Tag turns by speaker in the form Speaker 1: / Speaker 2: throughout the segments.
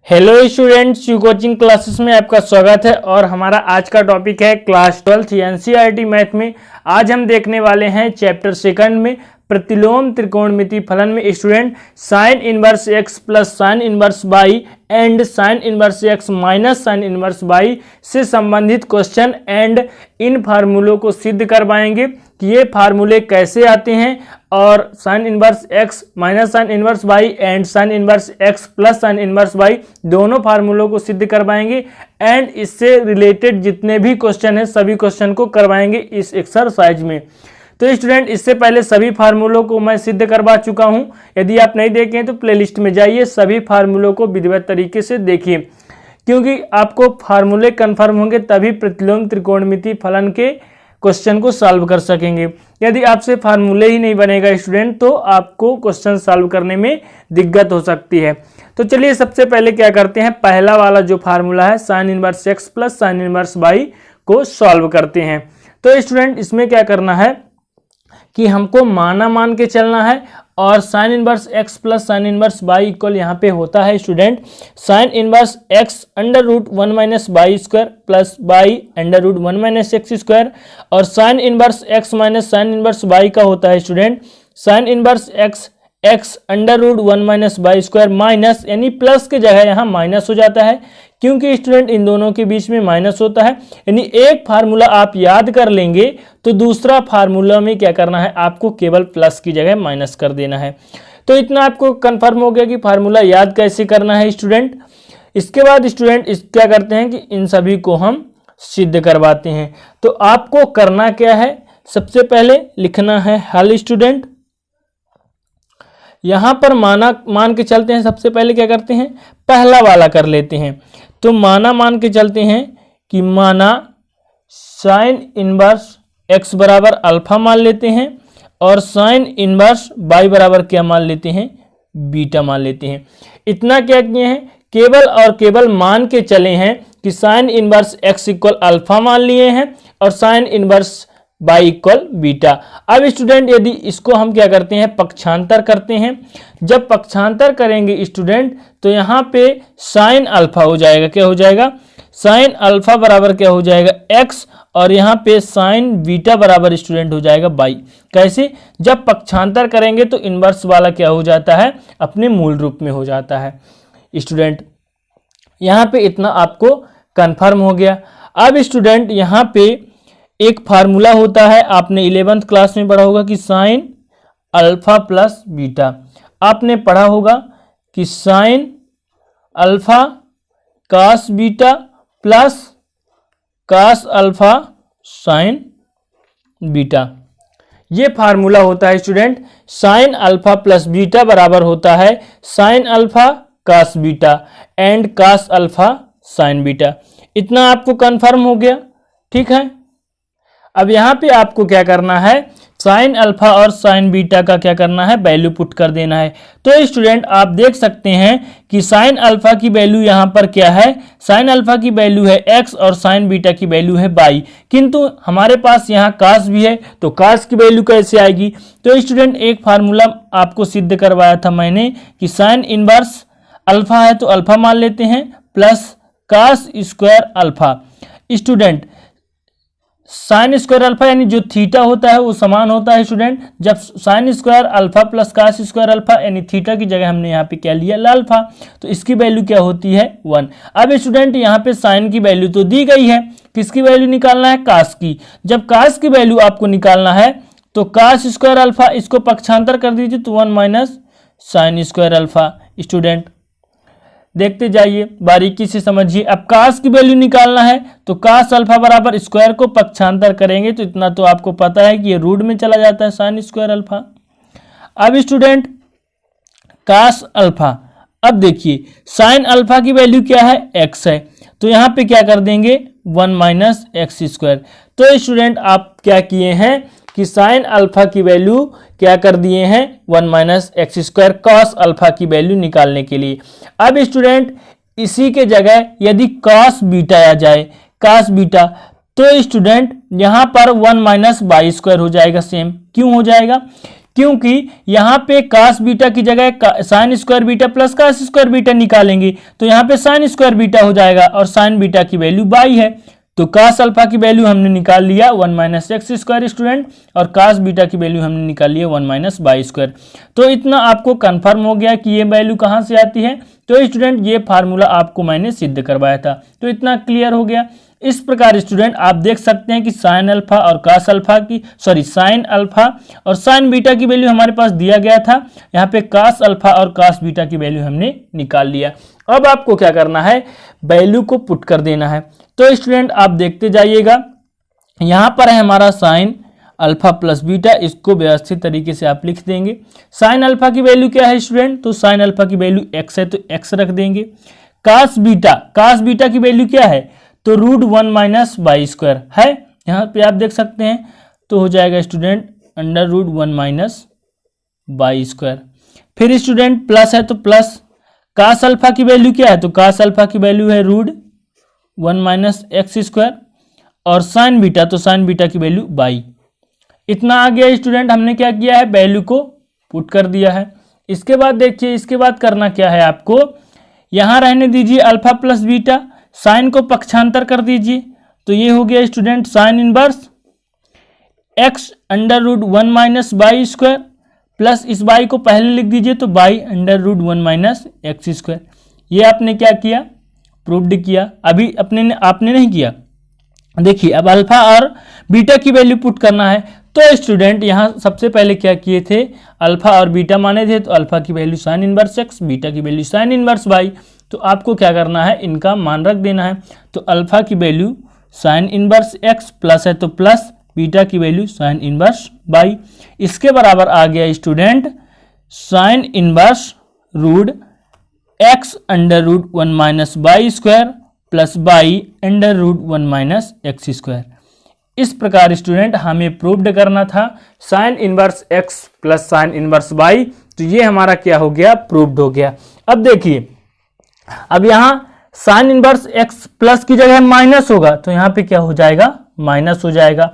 Speaker 1: Hello students, you coaching classes में आपका स्वागत है। और हमारा आज का टॉपिक है क्लास 12 एनसीईआरटी मैथ में। आज हम देखने वाले हैं चैप्टर सेकंड में प्रतिलोम त्रिकोणमिति फलन में student sine inverse x plus sine inverse y and sine inverse x minus sine inverse by से संबंधित क्वेश्चन एंड इन फार्मूलों को सिद्ध करवाएंगे कि ये फार्मूले कैसे आते हैं और sine inverse x minus sine inverse y and sine inverse x plus sine inverse by दोनों फार्मूलों को सिद्ध करवाएंगे एंड इससे रिलेटेड जितने भी क्वेश्चन हैं सभी क्वेश्चन को करवाएंगे इस एक्सरसाइज में। तो स्टूडेंट, इससे पहले सभी फार्मूलों को मैं सिद्ध करवा चुका हूं। यदि आप नहीं देखें तो प्लेलिस्ट में जाइए, सभी फार्मूलों को विधिवत तरीके से देखिए, क्योंकि आपको फार्मूले कंफर्म होंगे तभी प्रतिलोम त्रिकोणमिति फलन के क्वेश्चन को सॉल्व कर सकेंगे। यदि आपसे फार्मूले ही नहीं बनेगा स्टूडेंट तो आपको क्वेश्चन सॉल्व करने में दिक्कत हो सकती है। तो चलिए सबसे पहले क्या करते हैं, पहला वाला जो फार्मूला है sine inverse x plus sine inverse y को सॉल्व करते हैं। तो स्टूडेंट, इसमें क्या करना है कि हमको मान के चलना है और sine inverse x plus sine inverse y equal यहाँ पे होता है student sine inverse x under root 1 minus y square plus y under root 1 minus x square, और sine inverse x minus sine inverse y का होता है student sine inverse x x under root 1 minus y square minus, यानी plus के जगह यहाँ minus हो जाता है क्योंकि स्टूडेंट इन दोनों के बीच में माइनस होता है। यानी एक फार्मूला आप याद कर लेंगे तो दूसरा फार्मूला में क्या करना है, आपको केवल प्लस की जगह माइनस कर देना है। तो इतना आपको कंफर्म हो गया कि फार्मूला याद कैसे करना है स्टूडेंट। इसके बाद स्टूडेंट क्या करते हैं कि इन सभी को हम सिद्ध करवाते हैं। तो आपको करना क्या है, सबसे पहले लिखना है हल स्टूडेंट। यहां पर मान के चलते हैं। सबसे पहले क्या करते हैं, पहला वाला कर लेते हैं। तो मान के चलते हैं कि माना साइन इनवर्स एक्स बराबर अल्फा मान लेते हैं और साइन इनवर्स बाई बराबर क्या मान लेते हैं, बीटा मान लेते हैं। इतना क्या किए हैं, केवल और केवल मान के चले हैं कि sine inverse x equal alpha मान लिए हैं और sine inverse y equal beta. अब स्टूडेंट यदि इसको हम क्या करते हैं, पक्षांतर करते हैं। जब पक्षांतर करेंगे स्टूडेंट तो यहाँ पे साइन अल्फा हो जाएगा, क्या हो जाएगा, साइन अल्फा बराबर क्या हो जाएगा एक्स, और यहाँ पे साइन बीटा बराबर स्टूडेंट हो जाएगा बाई। कैसे, जब पक्षांतर करेंगे तो इनवर्स वाला क्या हो जाता है, अपने मूल रूप में हो जाता है स्टूडेंट। यहाँ पे इतना आपको कंफर्म हो गया। अब स्टूडेंट यहाँ पे एक फार्मूला होता है, आपने 11th क्लास में पढ़ा होगा कि साइन अल्फा प्लस बीटा। आपने पढ़ा होगा कि sine alpha cos beta plus cos alpha sine beta. ये फार्मूला होता है student, sine alpha plus beta बराबर होता है sine alpha cos beta and cos alpha sine beta. इतना आपको कंफर्म हो गया, ठीक है। अब यहाँ पे आपको क्या करना है, साइन अल्फा और साइन बीटा का क्या करना है, वैल्यू पुट कर देना है। तो स्टूडेंट आप देख सकते हैं कि साइन अल्फा की वैल्यू यहाँ पर क्या है, साइन अल्फा की वैल्यू है x और साइन बीटा की वैल्यू है y, किंतु हमारे पास यहाँ कास भी है तो कास की वैल्यू कैसे आएगी। तो स्टूडेंट एक फार्मूला आपको सिद्ध करवाया था मैंने कि साइन इनवर्स अल्फा है तो अल्फा मान लेते हैं plus cos square alpha. Student sine square alpha यानी जो थीटा होता है वो समान होता है स्टूडेंट, जब sine square alpha plus cos square alpha यानी थीटा की जगह हमने यहाँ पे क्या लिया, अल्फा, तो इसकी वैल्यू क्या होती है 1। अब स्टूडेंट यहाँ पे साइन की वैल्यू तो दी गई है, किसकी वैल्यू निकालना है, कास की। जब कास की वैल्यू आपको निकालना है तो कास स्क्वायर अल्फा, इसको पक्षांतर कर दीजिए तो 1 minus sine square alpha. Student देखते जाइए, बारीकी से समझिए। अब कास की वैल्यू निकालना है तो कास अल्फा बराबर स्क्वायर को पक्षांतर करेंगे तो इतना तो आपको पता है कि ये रूट में चला जाता है साइन स्क्वायर अल्फा। अब स्टूडेंट कास अल्फा, अब देखिए साइन अल्फा की वैल्यू क्या है, एक्स है, तो यहाँ पे क्या कर देंगे 1 माइनस एक्स स्क्वायर। तो स्टूडेंट आप क्या किए हैं कि साइन अल्फा की वैल्यू क्या कर दिए हैं 1 minus x square cos alpha की वैल्यू निकालने के लिए। अब स्टूडेंट इसी के जगह यदि कॉस बीटा आ जाए, कॉस बीटा, तो स्टूडेंट यहाँ पर 1 माइनस बाई स्क्वायर हो जाएगा। सेम क्यों हो जाएगा, क्योंकि यहाँ पे कास बीटा की जगह sine square beta plus cos square beta निकालेंगे तो यहाँ पे साइन स्क्वायर बीटा हो जाएगा और साइन बीटा की वैल्यू बाई है। तो कास अल्फा की वैल्यू हमने निकाल लिया 1 माइनस एक्स स्क्वायर स्टूडेंट, और कास बीटा की वैल्यू हमने निकाल लिया 1 माइनस बाई स्क्वायर। तो इतना आपको कंफर्म हो गया कि ये वैल्यू कहाँ से आती है। तो स्टूडेंट ये फार्मूला आपको मैंने सिद्ध करवाया था, तो इतना क्लियर हो गया। इस प्रकार स्टूडेंट आप देख सकते हैं कि साइन अल्फा और कास अल्फा की साइन अल्फा और साइन बीटा की वैल्यू हमारे पास दिया गया था। यहाँ पे कास अल्फा और कास बीटा की वैल्यू हमने निकाल लिया। अब आपको क्या करना है, वैल्यू को पुट कर देना है। तो स्टूडेंट आप देखते जाइएगा, यहाँ पर है हमारा साइन अल्फा प्लस बीटा, इसको व्यवस्थित तरीके से आप लिख देंगे। साइन अल्फा की वैल्यू क्या है स्टूडेंट, तो साइन अल्फा की वैल्यू एक्स है तो एक्स रख देंगे। कास बीटा की वैल्यू क्या है, तो रूट 1 माइनस बाई स्क्वायर है, यहाँ पे आप देख सकते हैं। तो हो जाएगा student under root 1 minus y square. फिर स्टूडेंट प्लस है तो प्लस कास अल्फा की वैल्यू क्या है, तो कास अल्फा की वैल्यू है रूट 1 माइनस एक्स स्क्वायर, और साइन बीटा तो साइन बीटा की वैल्यू बाई। इतना आ गया स्टूडेंट, हमने क्या किया है, वैल्यू को पुट कर दिया है। इसके बाद देखिए, इसके बाद करना क्या है आपको, यहां रहने दीजिए अल्फा प्लस बीटा, साइन को पक्षांतर कर दीजिए। तो ये हो गया student sine inverse x under root 1 minus y square, plus इस बाई को पहले लिख दीजिए तो y under root 1 minus x square. ये आपने क्या किया, प्रूव्ड किया। अभी आपने नहीं किया। देखिए अब अल्फा और बीटा की वैल्यू पुट करना है। तो स्टूडेंट यहाँ सबसे पहले क्या किए थे, अल्फा और बीटा माने थे, तो अल्फा की value sine inverse x, beta की वैल्यू साइन इनवर्स बाई। तो आपको क्या करना है, इनका मान रख देना है। तो अल्फा की value sine inverse x plus है तो प्लस, बीटा की वैल्यू साइन इनवर्स बाई। इसके बराबर आ गया student sine inverse root x under root 1 minus y square plus y under root 1 minus x square. इस प्रकार स्टूडेंट हमें प्रूव्ड करना था sine inverse x plus sine inverse y. तो ये हमारा क्या हो गया, प्रूव्ड हो गया। अब देखिए, अब यहाँ साइन इनवर्स एक्स प्लस की जगह माइनस होगा तो यहाँ पे क्या हो जाएगा, माइनस हो जाएगा।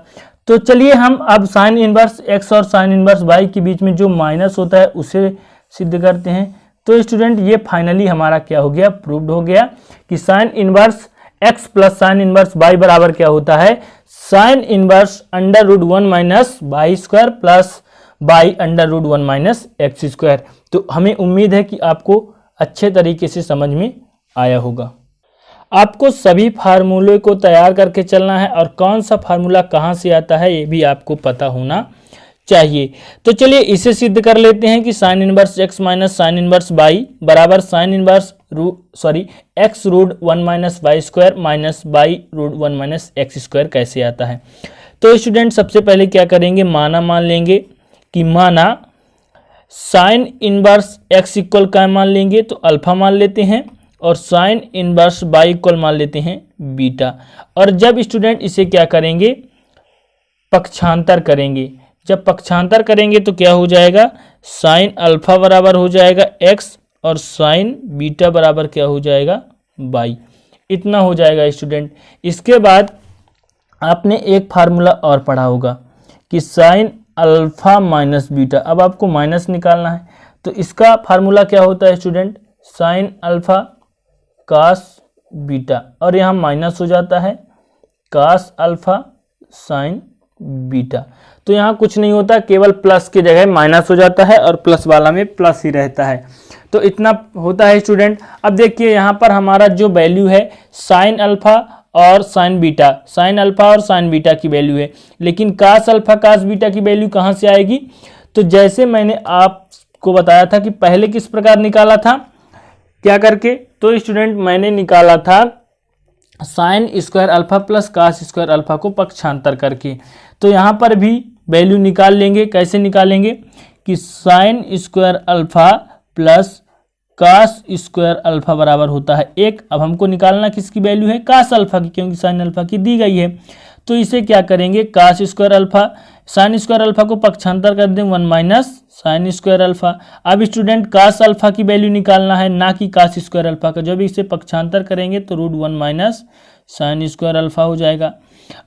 Speaker 1: तो चलिए हम अब साइन इनवर्स एक्स और साइन इनवर्स बाई के बीच में जो माइनस होता है उसे सिद्ध करते हैं। तो स्टूडेंट ये फाइनली हमारा क्या हो गया, प्रूव्ड हो गया कि sine inverse x plus sine inverse y बराबर क्या होता है, sine inverse under root 1 minus y square plus y under root 1 minus x square. तो हमें उम्मीद है कि आपको अच्छे तरीके से समझ में आया होगा। आपको सभी फार्मूले को तैयार करके चलना है और कौन सा फार्मूला कहाँ से आता है ये भी आपको पता होना चाहिए। तो चलिए इसे सिद्ध कर लेते हैं कि sine inverse x minus sine inverse y बराबर sine inverse x root 1 minus y square minus y root 1 minus x square कैसे आता है। तो स्टूडेंट सबसे पहले क्या करेंगे, माना मान लेंगे कि माना साइन इनवर्स एक्स इक्वल क्या मान लेंगे, तो अल्फा मान लेते हैं, और साइन इनवर्स बाई इक्वल मान लेते हैं बीटा। और जब स्टूडेंट इसे क्या करेंगे, पक्षांतर करेंगे, जब पक्षांतर करेंगे तो क्या हो जाएगा, साइन अल्फा बराबर हो जाएगा एक्स और साइन बीटा बराबर क्या हो जाएगा, बाई। इतना हो जाएगा स्टूडेंट। इसके बाद आपने एक फार्मूला और पढ़ा होगा कि साइन अल्फा माइनस बीटा। अब आपको माइनस निकालना है, तो इसका फार्मूला क्या होता है student, sine alpha cos beta, और यहाँ माइनस हो जाता है कास अल्फा साइन बीटा। तो यहाँ कुछ नहीं होता, केवल प्लस की जगह माइनस हो जाता है और प्लस वाला में प्लस ही रहता है। तो इतना होता है स्टूडेंट। अब देखिए यहाँ पर हमारा जो वैल्यू है साइन अल्फा और साइन बीटा, साइन अल्फा और साइन बीटा की वैल्यू है, लेकिन कास अल्फा कास बीटा की वैल्यू कहाँ से आएगी। तो जैसे मैंने आपको बताया था कि पहले किस प्रकार निकाला था, क्या करके, तो स्टूडेंट मैंने निकाला था sine square alpha plus cos square alpha को पक्षांतर करके। तो यहाँ पर भी वैल्यू निकाल लेंगे। कैसे निकालेंगे कि sine square alpha plus cos square alpha बराबर होता है 1। अब हमको निकालना किसकी वैल्यू है, कास अल्फा की, क्योंकि साइन अल्फा की दी गई है। तो इसे क्या करेंगे, cos square alpha sine square alpha को पक्षांतर कर दें 1 माइनस साइन स्क्वायर अल्फा। अब स्टूडेंट कास अल्फा की वैल्यू निकालना है, ना कि कास स्क्वायर अल्फा का। जब इसे पक्षांतर करेंगे तो root 1 minus sine square alpha हो जाएगा।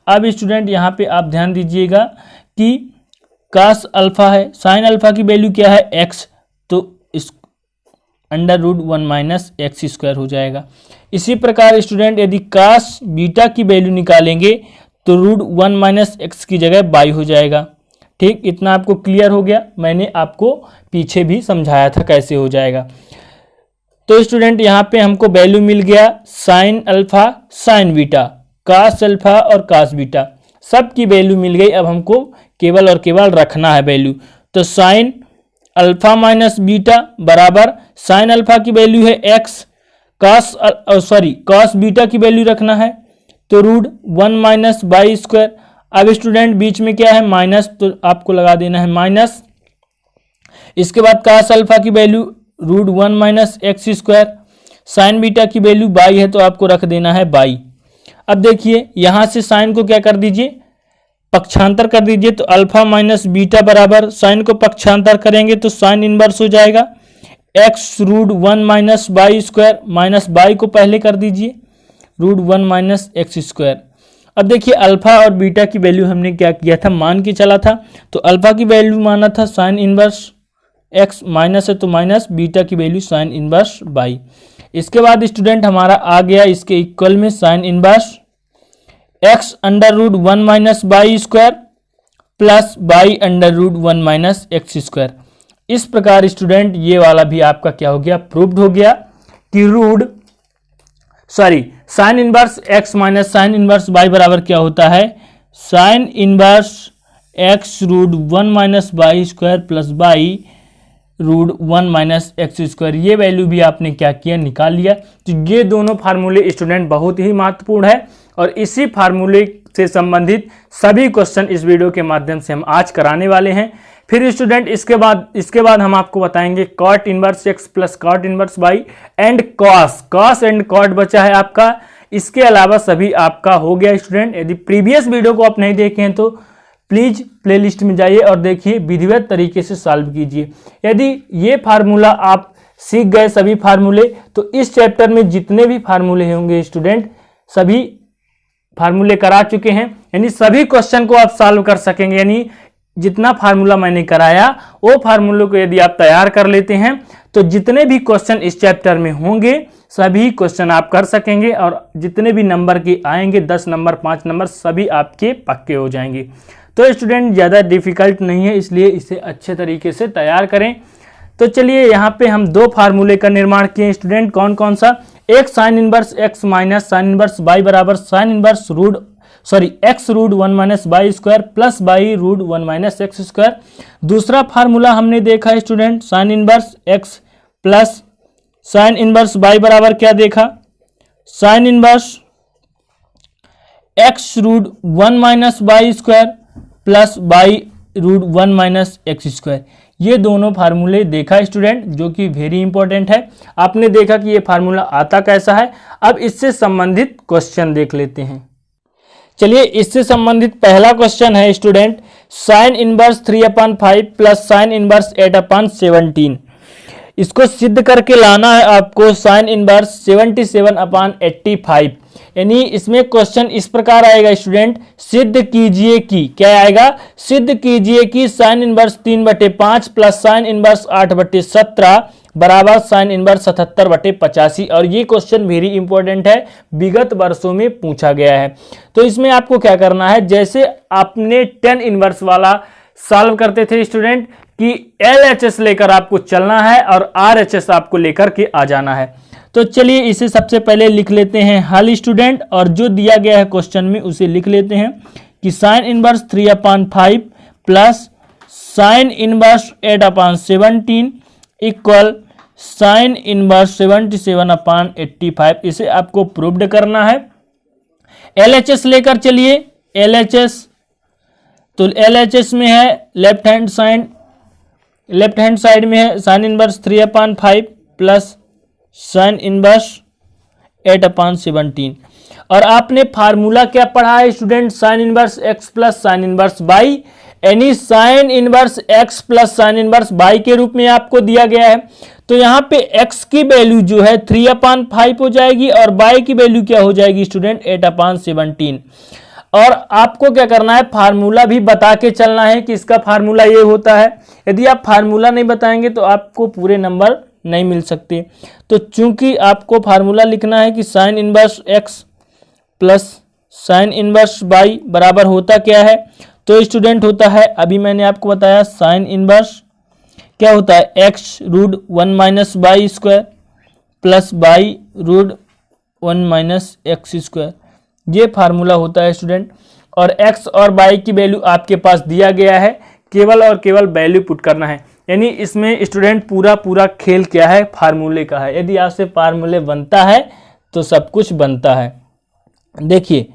Speaker 1: अब स्टूडेंट यहाँ पे आप ध्यान दीजिएगा कि cos अल्फा है, sin अल्फा की वैल्यू क्या है x, तो इस √1 माइनस एक्स स्क्वायर हो जाएगा। इसी प्रकार स्टूडेंट यदि cos बीटा की वैल्यू निकालेंगे तो √1 माइनस एक्स की जगह y हो जाएगा। ठीक, इतना आपको क्लियर हो गया, मैंने आपको पीछे भी समझाया था कैसे हो जाएगा। तो स्टूडेंट यहाँ पे हमको वैल्यू मिल गया sin alpha sin beta, cos alpha और cos बीटा, सब की वैल्यू मिल गई। अब हमको केवल और केवल रखना है वैल्यू। तो sin अल्फा माइनस बीटा बराबर sin अल्फा की वैल्यू है x, cos बीटा की वैल्यू रखना है तो √1 माइनस वाई स्क्वायर। अब स्टूडेंट बीच में क्या है माइनस, तो आपको लगा देना है माइनस। इसके बाद cos अल्फा की value √1 minus x square, sign beta की वैल्यू बाई है तो आपको रख देना है बाई। अब देखिए यहाँ से साइन को क्या कर दीजिए, पक्षांतर कर दीजिए, तो अल्फा माइनस बीटा बराबर साइन को पक्षांतर करेंगे तो साइन इनवर्स हो जाएगा x √1 minus y square, minus y को पहले कर दीजिए √1 माइनस एक्स स्क्वायर। अब देखिए अल्फा और बीटा की वैल्यू हमने क्या किया था, मान के चला था, तो अल्फा की वैल्यू माना था साइन इनवर्स x, माइनस है तो माइनस, बीटा की वैल्यू साइन इनवर्स बाई। इसके बाद स्टूडेंट हमारा आ गया इसके इक्वल में sine inverse x √1 minus y square plus y √1 minus x square. इस प्रकार स्टूडेंट ये वाला भी आपका क्या हो गया, प्रूव्ड हो गया कि sine inverse x minus sine inverse y बराबर क्या होता है, sine inverse x √1 minus y square plus y √1 minus x square. ये वैल्यू भी आपने क्या किया, निकाल लिया। तो ये दोनों फार्मूले स्टूडेंट बहुत ही महत्वपूर्ण है और इसी फार्मूले से संबंधित सभी क्वेश्चन इस वीडियो के माध्यम से हम आज कराने वाले हैं। फिर स्टूडेंट इसके बाद हम आपको बताएंगे cot inverse x plus cot inverse y and cos and cot बचा है आपका। इसके अलावा सभी आपका हो गया स्टूडेंट। यदि प्रीवियस वीडियो को आप नहीं देखे हैं तो प्लीज प्लेलिस्ट में जाइए और देखिए, विधिवत तरीके से सॉल्व कीजिए। यदि ये फार्मूला आप सीख गए सभी फार्मूले, तो इस चैप्टर में जितने भी फार्मूले होंगे स्टूडेंट सभी फार्मूले करा चुके हैं, यानी सभी क्वेश्चन को आप सॉल्व कर सकेंगे। यानी जितना फार्मूला मैंने कराया वो फार्मूले को यदि आप तैयार कर लेते हैं तो जितने भी क्वेश्चन इस चैप्टर में होंगे सभी क्वेश्चन आप कर सकेंगे और जितने भी नंबर के आएंगे 10 नंबर 5 नंबर सभी आपके पक्के हो जाएंगे। तो स्टूडेंट ज़्यादा डिफिकल्ट नहीं है, इसलिए इसे अच्छे तरीके से तैयार करें। तो चलिए यहाँ पे हम दो फार्मूले का निर्माण किए स्टूडेंट, कौन कौन सा, एक sine inverse x minus sine inverse y बराबर sine inverse x √1 minus y square plus y √1 minus x square. दूसरा फार्मूला हमने देखा है student sine inverse x plus sine inverse y बराबर क्या देखा, sine inverse x √1 minus y square plus y √1 minus x square. ये दोनों फार्मूले देखा स्टूडेंट, जो कि वेरी इंपॉर्टेंट है। आपने देखा कि ये फार्मूला आता कैसा है। अब इससे संबंधित क्वेश्चन देख लेते हैं। चलिए इससे संबंधित पहला क्वेश्चन है student, sine inverse 3/5 plus sine inverse 8/17। इसको सिद्ध करके लाना है आपको साइन इनवर्स 77/85। यानी इसमें क्वेश्चन इस प्रकार आएगा स्टूडेंट, सिद्ध कीजिए कि, क्या आएगा, सिद्ध कीजिए कि sine inverse 3/5 plus sine inverse 8/17 बराबर साइन इनवर्स 77/85। और ये क्वेश्चन वेरी इंपॉर्टेंट है, विगत वर्षों में पूछा गया है। तो इसमें आपको क्या करना है, जैसे आपने tan इनवर्स वाला सॉल्व करते थे स्टूडेंट कि LHS लेकर आपको चलना है और RHS आपको लेकर के आ जाना है। तो चलिए इसे सबसे पहले लिख लेते हैं हल स्टूडेंट, और जो दिया गया है क्वेश्चन में उसे लिख लेते हैं कि sine inverse 3/5 plus sine inverse 8/17 equal sine inverse 77/85। इसे आपको प्रूव्ड करना है। LHS लेकर चलिए, LHS तो LHS में है लेफ्ट हैंड साइड में है sine inverse 3/5 plus sine inverse 8/17। और आपने फार्मूला क्या पढ़ा है student, sine inverse x plus sine inverse y, यानी sign inverse x plus sine inverse y के रूप में आपको दिया गया है। तो यहाँ पे x की वैल्यू जो है 3/5 हो जाएगी और y की वैल्यू क्या हो जाएगी स्टूडेंट 8/17। और आपको क्या करना है, फार्मूला भी बता के चलना है कि इसका फार्मूला ये होता है। यदि आप फार्मूला नहीं बताएंगे तो आपको पूरे नंबर नहीं मिल सकते। तो चूंकि आपको फार्मूला लिखना है कि sine inverse x plus sine inverse y बराबर होता क्या है, तो स्टूडेंट होता है, अभी मैंने आपको बताया साइन इनवर्स क्या होता है, x root 1 minus y square plus y root 1 minus x square, ये फार्मूला होता है स्टूडेंट। और x और y की वैल्यू आपके पास दिया गया है, केवल और केवल वैल्यू पुट करना है। यानी इसमें स्टूडेंट पूरा खेल क्या है, फार्मूले का है। यदि आपसे फार्मूले बनता है तो सब कुछ बनता है। देखिए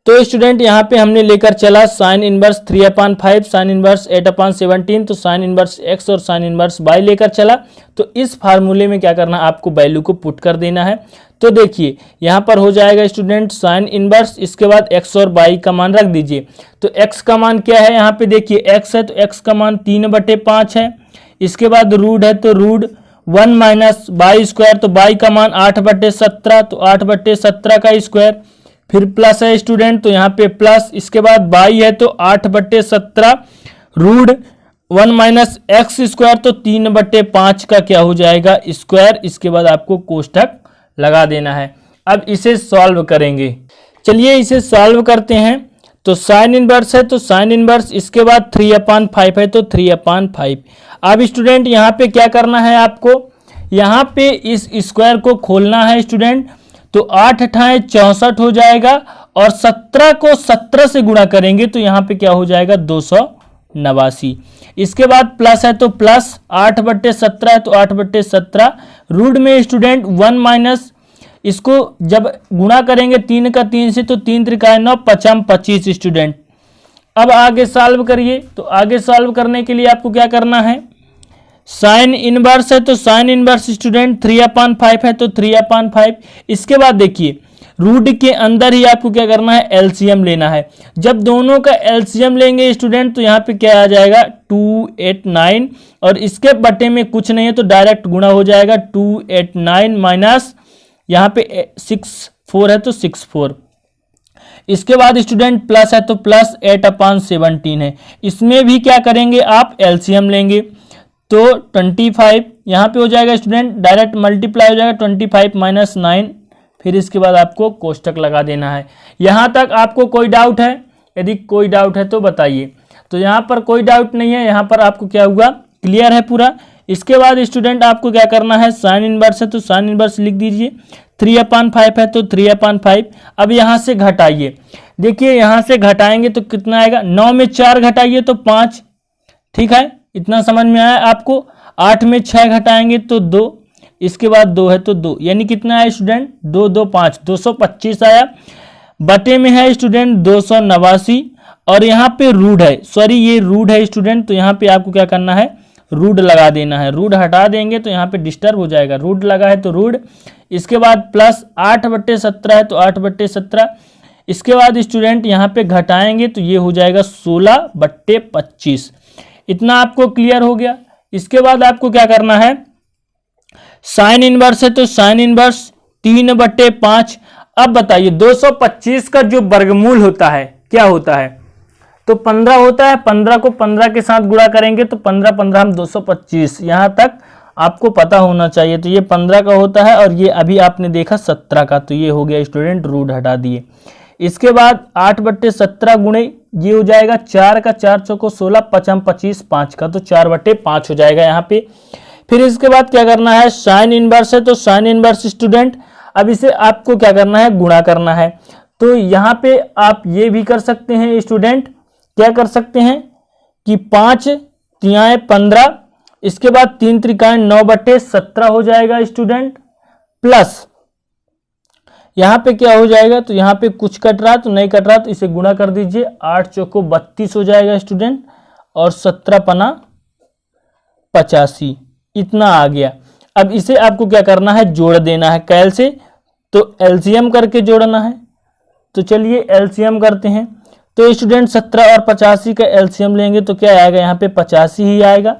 Speaker 1: तो स्टूडेंट यहाँ पे हमने लेकर चला साइन इनवर्स 3/5, साइन इनवर्स 8/17, तो साइन इनवर्स x और साइन इनवर्स y लेकर चला। तो इस फार्मूले में क्या करना है, आपको वैल्यू को पुट कर देना है। तो देखिए यहाँ पर हो जाएगा स्टूडेंट साइन इनवर्स, इसके बाद x और y का मान रख दीजिए। तो x का मान क्या है, यहाँ पे देखिए x है तो x का मान 3/5 है। इसके बाद रूट है तो रूट 1 माइनस वाई स्क्वायर, तो y का मान 8/17, तो 8/17 का स्क्वायर। फिर प्लस है स्टूडेंट, तो यहाँ पे प्लस, इसके बाद y है तो 8/17 रूट 1 माइनस एक्स स्क्वायर, तो 3/5 का क्या हो जाएगा स्क्वायर। इसके बाद आपको कोष्ठक लगा देना है। अब इसे सॉल्व करेंगे, चलिए इसे सॉल्व करते हैं। तो साइन इनवर्स है तो साइन इनवर्स, इसके बाद 3/5 है तो 3/5। अब स्टूडेंट यहाँ पे क्या करना है, आपको यहाँ पे इस स्क्वायर को खोलना है स्टूडेंट। तो 8 × 64 हो जाएगा और 17 को 17 से गुणा करेंगे तो यहाँ पे क्या हो जाएगा 289। इसके बाद प्लस है तो प्लस 8/17 है तो 8/17 रूट में स्टूडेंट 1 माइनस, इसको जब गुणा करेंगे 3 का 3 से तो 3 त्रिकाय 9, 5 25 स्टूडेंट। अब आगे सॉल्व करिए। तो आगे सॉल्व करने के लिए आपको क्या करना है, साइन इनवर्स है तो साइन इनवर्स स्टूडेंट 3/5 है तो 3/5। इसके बाद देखिए रूट के अंदर ही आपको क्या करना है, एलसीएम लेना है। जब दोनों का एलसीएम लेंगे स्टूडेंट तो यहाँ पे क्या आ जाएगा 289, और इसके बटे में कुछ नहीं है तो डायरेक्ट गुणा हो जाएगा 289 माइनस यहाँ पे 64 है तो 64। इसके बाद स्टूडेंट प्लस है तो प्लस 8/17 है। इसमें भी क्या करेंगे आप, एलसीएम लेंगे। तो 25 यहाँ पे हो जाएगा स्टूडेंट, डायरेक्ट मल्टीप्लाई हो जाएगा 25 माइनस 9। फिर इसके बाद आपको कोष्ठक लगा देना है। यहाँ तक आपको कोई डाउट है, यदि कोई डाउट है तो बताइए। तो यहाँ पर कोई डाउट नहीं है, यहाँ पर आपको क्या हुआ, क्लियर है पूरा। इसके बाद स्टूडेंट आपको क्या करना है, साइन इनवर्स है तो साइन इनवर्स लिख दीजिए, 3/5 है तो 3/5। अब यहाँ से घटाइए, देखिए यहाँ से घटाएंगे तो कितना आएगा, 9 में 4 घटाइए तो 5, ठीक है, इतना समझ में आया आपको। 8 में 6 घटाएंगे तो 2, इसके बाद 2 है तो 2, यानी कितना है स्टूडेंट 2 2 5, 225 आया। बटे में है स्टूडेंट 289, और यहाँ पे रूट है, सॉरी ये रूट है स्टूडेंट, तो यहाँ पे आपको क्या करना है, रूट लगा देना है। रूट हटा देंगे तो यहाँ पे डिस्टर्ब हो जाएगा, रूट लगा है तो रूट। इसके बाद प्लस 8/17 है तो 8/17। इसके बाद स्टूडेंट यहाँ पे घटाएंगे तो ये हो जाएगा 16/25। इतना आपको क्लियर हो गया। इसके बाद आपको क्या करना है, साइन इनवर्स है तो साइन इनवर्स 3/5। अब बताइए 225 का जो वर्गमूल होता है क्या होता है, तो 15 होता है। 15 को 15 के साथ गुणा करेंगे तो 15 15 हम 225, यहाँ तक आपको पता होना चाहिए। तो ये 15 का होता है और ये अभी आपने देखा 17 का, तो ये हो गया स्टूडेंट, रूट हटा दिए। इसके बाद 8/17 गुणे ये हो जाएगा 4 का, 4 चौको 16, 5 25, 5 का, तो 4/5 हो जाएगा यहाँ पे। फिर इसके बाद क्या करना है, साइन इनवर्स है तो साइन इनवर्स स्टूडेंट, अब इसे आपको क्या करना है, गुणा करना है। तो यहाँ पे आप ये भी कर सकते हैं स्टूडेंट, क्या कर सकते हैं कि 5 तिहाई 15, इसके बाद 3 त्रिकाय 9/17 हो जाएगा स्टूडेंट, प्लस यहाँ पे क्या हो जाएगा, तो यहाँ पे कुछ कट रहा तो नहीं कट रहा तो इसे गुणा कर दीजिए, 8 चौको 32 हो जाएगा स्टूडेंट, और 17 पना 85, इतना आ गया। अब इसे आपको क्या करना है, जोड़ देना है कैल से, तो एलसीएम करके जोड़ना है। तो चलिए एलसीएम करते हैं। तो स्टूडेंट 17 और 85 का एलसीएम लेंगे तो क्या आएगा, यहाँ पे 85 ही आएगा।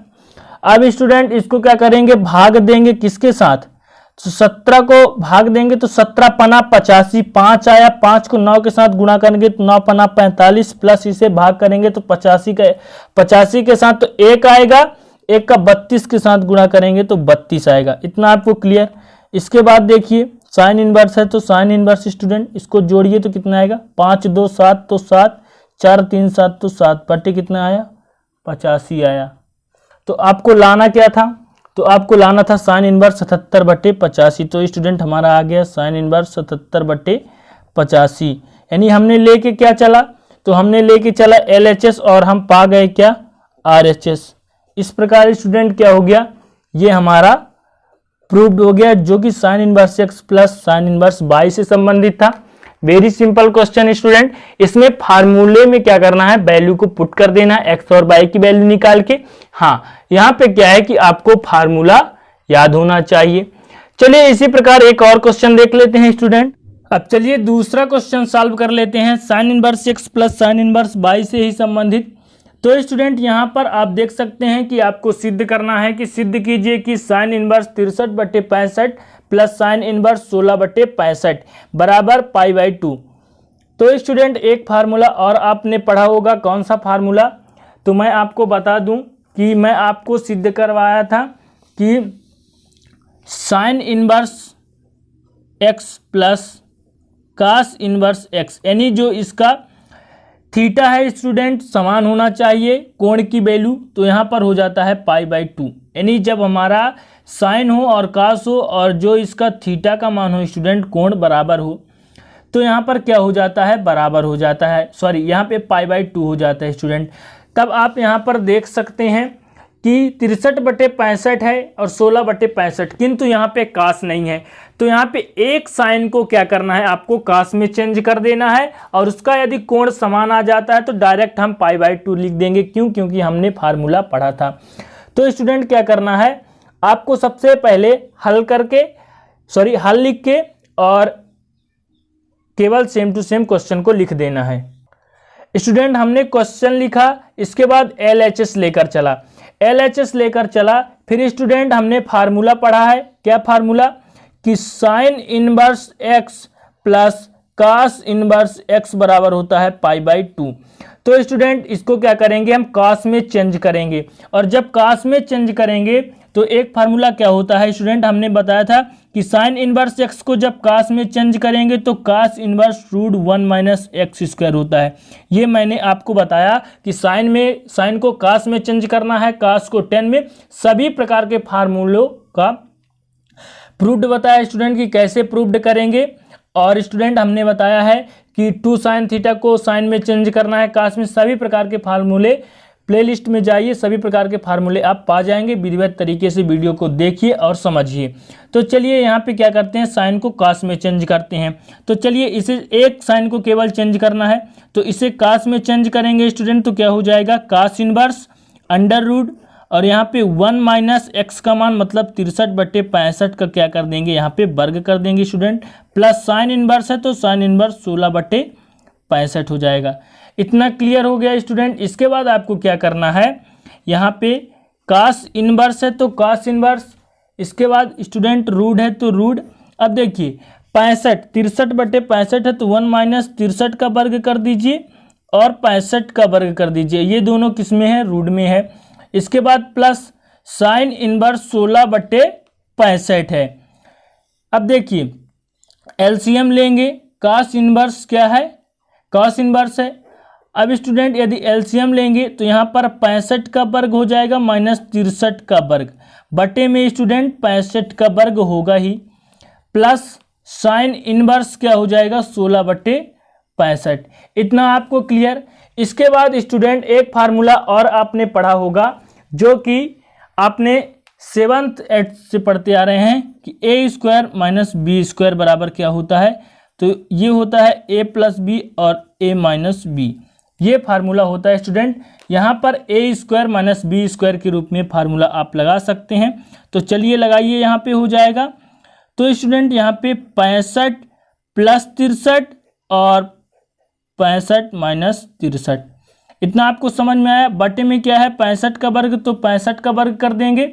Speaker 1: अब स्टूडेंट इसको क्या करेंगे, भाग देंगे किसके साथ, तो 17 को भाग देंगे तो 17 पना 85, 5 आया, 5 को 9 के साथ गुणा करेंगे तो 9 पना 45, प्लस इसे भाग करेंगे तो 85 के साथ तो 1 आएगा, 1 का 32 के साथ गुणा करेंगे तो 32 आएगा। इतना आपको क्लियर। इसके बाद देखिए साइन इनवर्स है तो साइन इनवर्स स्टूडेंट इसको जोड़िए तो कितना आएगा, 5 2 7 तो 7, 4 3 7 तो 7 बटे कितना आया, 85 आया। तो आपको लाना क्या था, तो आपको लाना था साइन इनवर्स 77 बटे 85। तो स्टूडेंट हमारा आ गया साइन इनवर्स 77 बटे 85। यानी हमने लेके क्या चला, तो हमने लेके चला LHS और हम पा गए क्या, RHS। इस प्रकार स्टूडेंट क्या हो गया, ये हमारा प्रूव्ड हो गया, जो कि sine inverse x plus sine inverse y से संबंधित था। Very simple question student. इसमें फार्मूले में क्या करना है, वैल्यू को पुट कर देना है, x और y की वैल्यू निकाल के। हाँ, यहाँ पे क्या है कि आपको फार्मूला याद होना चाहिए। चलिए इसी प्रकार एक और क्वेश्चन देख लेते हैं स्टूडेंट। अब चलिए दूसरा क्वेश्चन सॉल्व कर लेते हैं, sign inverse x plus sine inverse y से ही संबंधित। तो स्टूडेंट यहाँ पर आप देख सकते हैं कि आपको सिद्ध करना है कि सिद्ध कीजिए कि साइन इनवर्स 63 बटे 65 प्लस साइन इनवर्स 16 बटे 65 बराबर π/2। तो स्टूडेंट एक फार्मूला और आपने पढ़ा होगा, कौन सा फार्मूला, तो मैं आपको बता दूं कि मैं आपको सिद्ध करवाया था कि sine inverse x plus cos inverse x, यानी जो इसका थीटा है स्टूडेंट समान होना चाहिए कोण की वैल्यू, तो यहाँ पर हो जाता है π/2। यानी जब हमारा साइन हो और कास हो और जो इसका थीटा का मान हो स्टूडेंट कोण बराबर हो, तो यहाँ पर क्या हो जाता है, बराबर हो जाता है, सॉरी यहाँ पे π/2 हो जाता है स्टूडेंट। तब आप यहाँ पर देख सकते हैं कि 63 बटे 65 है और 16 बटे 65, किंतु यहाँ पे कास नहीं है, तो यहाँ पे एक साइन को क्या करना है, आपको कास में चेंज कर देना है और उसका यदि कोण समान आ जाता है तो डायरेक्ट हम π/2 लिख देंगे। क्यों, क्योंकि हमने फार्मूला पढ़ा था। तो स्टूडेंट क्या करना है, आपको सबसे पहले हल लिख के और केवल सेम टू सेम क्वेश्चन को लिख देना है। स्टूडेंट हमने क्वेश्चन लिखा, इसके बाद LHS लेकर चला, फिर स्टूडेंट हमने फार्मूला पढ़ा है, क्या फार्मूला, कि sine inverse x plus cos inverse x बराबर होता है π/2। तो स्टूडेंट इसको क्या करेंगे, हम कास में चेंज करेंगे, और जब कास में चेंज करेंगे तो एक फार्मूला क्या होता है स्टूडेंट, हमने बताया था कि साइन इनवर्स x को जब कास में चेंज करेंगे तो कास इनवर्स √1 - x² होता है। ये मैंने आपको बताया कि साइन को कास में चेंज करना है, कास को टेन में, सभी प्रकार के फार्मूलों का प्रूव्ड बताया स्टूडेंट कि कैसे प्रूव्ड करेंगे। और स्टूडेंट हमने बताया है कि 2 sin थीटा को साइन में चेंज करना है कास में, सभी प्रकार के फार्मूले प्लेलिस्ट में जाइए, सभी प्रकार के फार्मूले आप पा जाएंगे। विधिवत तरीके से वीडियो को देखिए और समझिए। तो चलिए यहाँ पे क्या करते हैं, साइन को कास में चेंज करते हैं। तो चलिए इसे एक साइन को केवल चेंज करना है, तो इसे कास में चेंज करेंगे स्टूडेंट, तो क्या हो जाएगा, कास इनवर्स √ और यहाँ पे 1 - x का मान मतलब 63 बटे 65 का क्या कर देंगे, यहाँ पे वर्ग कर देंगे स्टूडेंट, प्लस साइन इनवर्स है तो साइन इनवर्स 16 बटे 65 हो जाएगा। इतना क्लियर हो गया स्टूडेंट। इसके बाद आपको क्या करना है, यहाँ पे कास इनवर्स है तो कास इनवर्स, इसके बाद स्टूडेंट रूट है तो रूट। अब देखिए 63 बटे 65 है तो 1 - 63 का वर्ग कर दीजिए और 65 का वर्ग कर दीजिए, ये दोनों किस में है, रूट में है। इसके बाद प्लस साइन इनवर्स 16 बटे 65 है। अब देखिए एलसीएम लेंगे, कास इनवर्स क्या है, कास इनवर्स है। अब स्टूडेंट यदि एलसीएम लेंगे तो यहाँ पर 65 का वर्ग हो जाएगा माइनस 63 का वर्ग, बटे में स्टूडेंट 65 का वर्ग होगा ही, प्लस साइन इनवर्स क्या हो जाएगा 16 बटे 65। इतना आपको क्लियर। इसके बाद स्टूडेंट एक फार्मूला और आपने पढ़ा होगा जो कि आपने 7th 8th से पढ़ते आ रहे हैं कि a² माइनस b² बराबर क्या होता है, तो ये होता है a + b और a - b, ये फार्मूला होता है स्टूडेंट। यहाँ पर a² माइनस b² के रूप में फार्मूला आप लगा सकते हैं। तो चलिए लगाइए, यहाँ पे हो जाएगा। तो स्टूडेंट यहाँ पे 65 + 63 और 65 - 63, इतना आपको समझ में आया। बटे में क्या है 65 का वर्ग, तो 65 का वर्ग कर देंगे,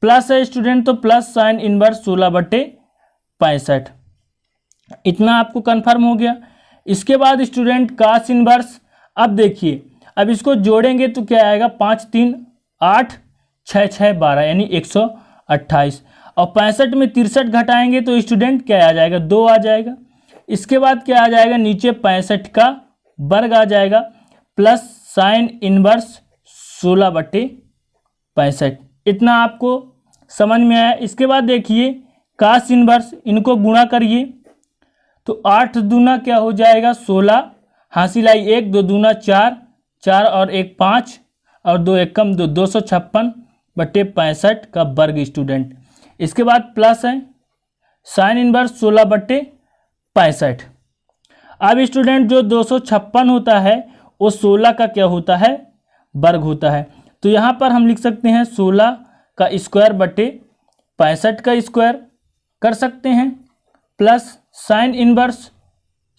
Speaker 1: प्लस है स्टूडेंट, तो प्लस साइन इनवर्स 16/65, इतना आपको कंफर्म हो गया। इसके बाद स्टूडेंट कास इनवर्स, अब देखिए अब इसको जोड़ेंगे तो क्या आएगा, 5 3 8 6 6 12 यानी 128, और 65 में 63 घटाएंगे तो स्टूडेंट क्या आ जाएगा, 2 आ जाएगा। इसके बाद क्या आ जाएगा, नीचे 65 का वर्ग आ जाएगा प्लस साइन इनवर्स 16/65, इतना आपको समझ में आया। इसके बाद देखिए कास इनवर्स, इनको गुणा करिए तो 8 दूना क्या हो जाएगा 16, हासिल आई 1, 2 दूना 4, 4 और 1 5 और 2 1 कम 2, 256/65 का वर्ग स्टूडेंट। इसके बाद प्लस है साइन इनवर्स 16/65। अब स्टूडेंट जो 256 होता है वो 16 का क्या होता है, वर्ग होता है, तो यहाँ पर हम लिख सकते हैं 16 का स्क्वायर बटे 65 का स्क्वायर कर सकते हैं, प्लस साइन इनवर्स